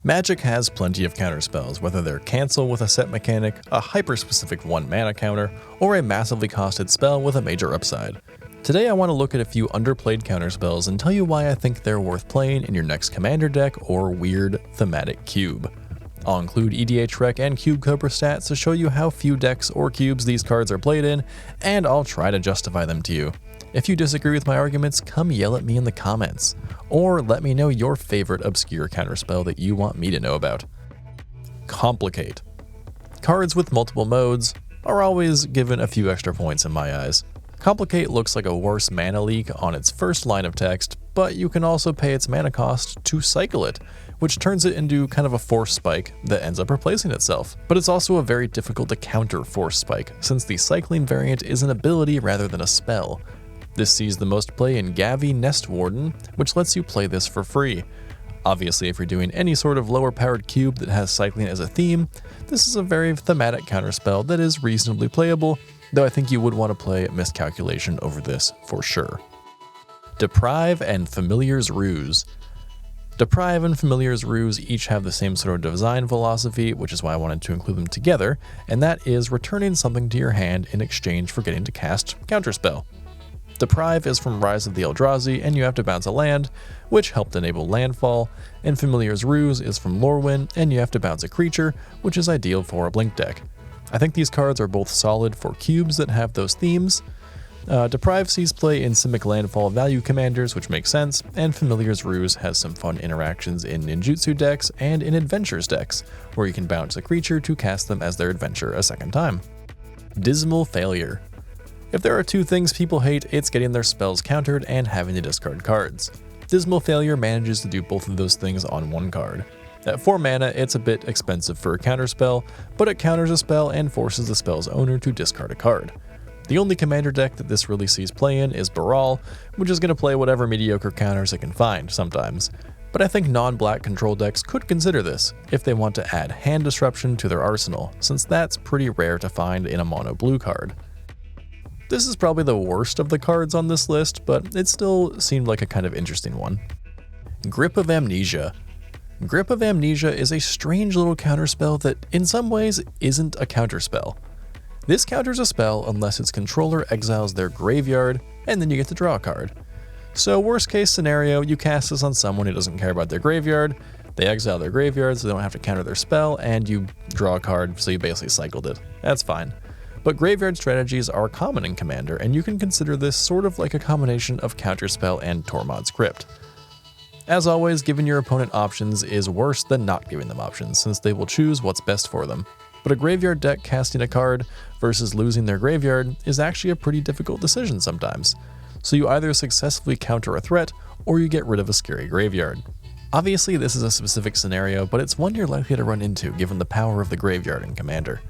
Magic has plenty of counterspells, whether they're cancel with a set mechanic, a hyper-specific 1 mana counter, or a massively costed spell with a major upside. Today I want to look at a few underplayed counterspells and tell you why I think they're worth playing in your next commander deck or weird thematic cube. I'll include EDH Rec and Cube Cobra stats to show you how few decks or cubes these cards are played in, and I'll try to justify them to you. If you disagree with my arguments, come yell at me in the comments, or let me know your favorite obscure counterspell that you want me to know about. Complicate. Cards with multiple modes are always given a few extra points in my eyes. Complicate looks like a worse mana leak on its first line of text, but you can also pay its mana cost to cycle it, which turns it into kind of a force spike that ends up replacing itself. But it's also a very difficult to counter force spike, since the cycling variant is an ability rather than a spell. This sees the most play in Gavi Nest Warden, which lets you play this for free. Obviously, if you're doing any sort of lower powered cube that has cycling as a theme, this is a very thematic counterspell that is reasonably playable, though I think you would want to play Miscalculation over this for sure. Deprive and Familiars Ruse. Deprive and Familiars Ruse each have the same sort of design philosophy, which is why I wanted to include them together, and that is returning something to your hand in exchange for getting to cast Counterspell. Deprive is from Rise of the Eldrazi, and you have to bounce a land, which helped enable landfall, and Familiar's Ruse is from Lorwyn, and you have to bounce a creature, which is ideal for a blink deck. I think these cards are both solid for cubes that have those themes. Deprive sees play in Simic Landfall value commanders, which makes sense, and Familiar's Ruse has some fun interactions in ninjutsu decks and in adventures decks, where you can bounce a creature to cast them as their adventure a second time. Dismal Failure. If there are two things people hate, it's getting their spells countered and having to discard cards. Dismal Failure manages to do both of those things on one card. At 4 mana, it's a bit expensive for a counterspell, but it counters a spell and forces the spell's owner to discard a card. The only commander deck that this really sees play in is Baral, which is going to play whatever mediocre counters it can find sometimes. But I think non-black control decks could consider this if they want to add hand disruption to their arsenal, since that's pretty rare to find in a mono blue card. This is probably the worst of the cards on this list, but it still seemed like a kind of interesting one. Grip of Amnesia. Grip of Amnesia is a strange little counterspell that in some ways isn't a counterspell. This counters a spell unless its controller exiles their graveyard, and then you get to draw a card. So worst case scenario, you cast this on someone who doesn't care about their graveyard, they exile their graveyard so they don't have to counter their spell, and you draw a card, so you basically cycled it. That's fine. But graveyard strategies are common in Commander, and you can consider this sort of like a combination of Counterspell and Tormod's Crypt. As always, giving your opponent options is worse than not giving them options, since they will choose what's best for them. But a graveyard deck casting a card versus losing their graveyard is actually a pretty difficult decision sometimes. So you either successfully counter a threat, or you get rid of a scary graveyard. Obviously this is a specific scenario, but it's one you're likely to run into given the power of the graveyard in Commander.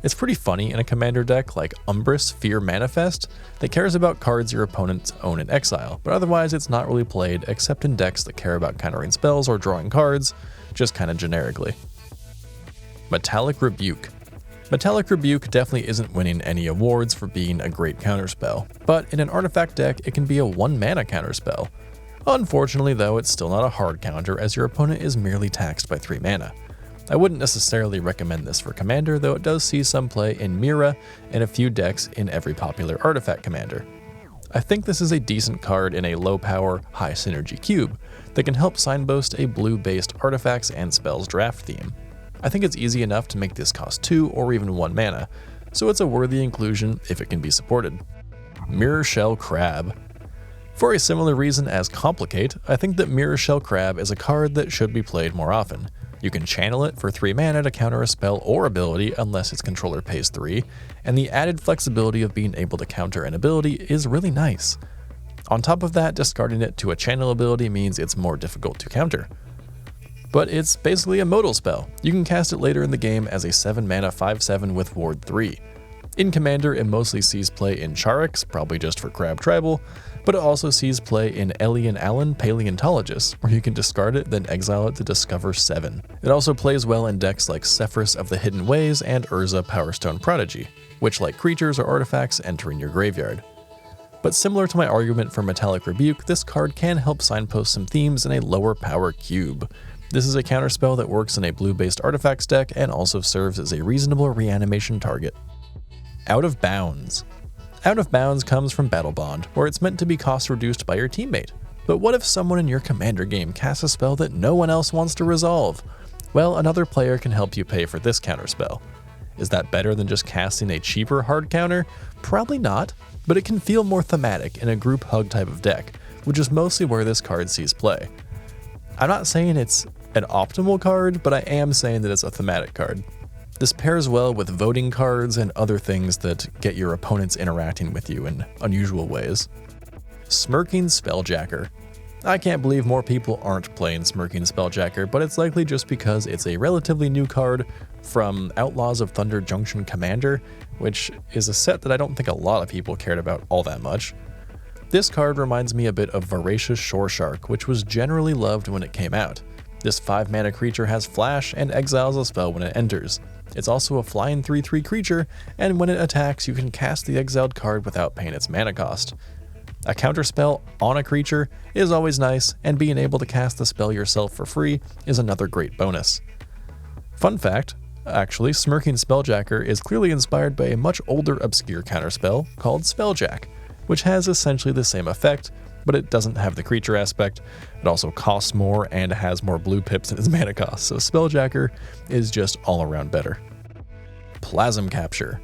It's pretty funny in a commander deck like Umbris Fear Manifest that cares about cards your opponents own in exile, but otherwise it's not really played except in decks that care about countering spells or drawing cards, just kinda generically. Metallic Rebuke. Metallic Rebuke definitely isn't winning any awards for being a great counterspell, but in an artifact deck it can be a 1 mana counterspell. Unfortunately though, it's still not a hard counter as your opponent is merely taxed by 3 mana. I wouldn't necessarily recommend this for Commander, though it does see some play in Mira and a few decks in every popular artifact commander. I think this is a decent card in a low power, high synergy cube that can help signpost a blue based artifacts and spells draft theme. I think it's easy enough to make this cost 2 or even 1 mana, so it's a worthy inclusion if it can be supported. Mirrorshell Crab. For a similar reason as Complicate, I think that Mirrorshell Crab is a card that should be played more often. You can channel it for 3 mana to counter a spell or ability unless its controller pays 3, and the added flexibility of being able to counter an ability is really nice. On top of that, discarding it to a channel ability means it's more difficult to counter. But it's basically a modal spell. You can cast it later in the game as a 7 mana 5/7 with Ward 3. In Commander, it mostly sees play in Charix, probably just for Crab Tribal, but it also sees play in Elian Allen Paleontologist, where you can discard it, then exile it to discover 7. It also plays well in decks like Sephris of the Hidden Ways and Urza Powerstone Prodigy, which like creatures or artifacts enter in your graveyard. But similar to my argument for Metallic Rebuke, this card can help signpost some themes in a lower power cube. This is a counterspell that works in a blue-based artifacts deck and also serves as a reasonable reanimation target. Out of Bounds. Out of Bounds comes from Battle Bond, where it's meant to be cost reduced by your teammate. But what if someone in your commander game casts a spell that no one else wants to resolve? Well, another player can help you pay for this counterspell. Is that better than just casting a cheaper hard counter? Probably not, but it can feel more thematic in a group hug type of deck, which is mostly where this card sees play. I'm not saying it's an optimal card, but I am saying that it's a thematic card. This pairs well with voting cards and other things that get your opponents interacting with you in unusual ways. Smirking Spelljacker. I can't believe more people aren't playing Smirking Spelljacker, but it's likely just because it's a relatively new card from Outlaws of Thunder Junction Commander, which is a set that I don't think a lot of people cared about all that much. This card reminds me a bit of Voracious Shore Shark, which was generally loved when it came out. This 5-mana creature has flash and exiles a spell when it enters. It's also a flying 3/3 creature, and when it attacks you can cast the exiled card without paying its mana cost. A counterspell on a creature is always nice, and being able to cast the spell yourself for free is another great bonus. Fun fact, actually, Smirking Spelljacker is clearly inspired by a much older obscure counterspell called Spelljack, which has essentially the same effect, but it doesn't have the creature aspect. It also costs more and has more blue pips in its mana cost, so Spelljacker is just all around better. Plasm Capture.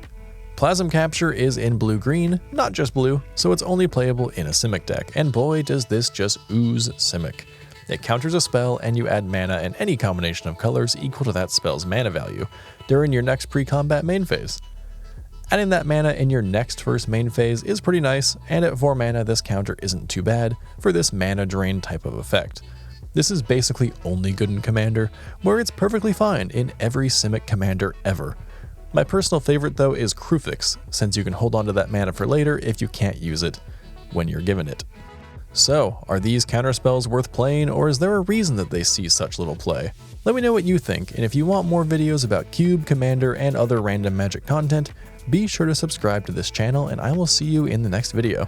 Plasm Capture is in blue-green, not just blue, so it's only playable in a Simic deck, and boy does this just ooze Simic. It counters a spell and you add mana in any combination of colors equal to that spell's mana value during your next pre-combat main phase. Adding that mana in your next first main phase is pretty nice, and at 4 mana this counter isn't too bad for this mana drain type of effect. This is basically only good in Commander, where it's perfectly fine in every Simic Commander ever. My personal favorite though is Krufix, since you can hold on to that mana for later if you can't use it when you're given it. So, are these counterspells worth playing, or is there a reason that they see such little play? Let me know what you think, and if you want more videos about Cube, Commander, and other random Magic content, be sure to subscribe to this channel, and I will see you in the next video.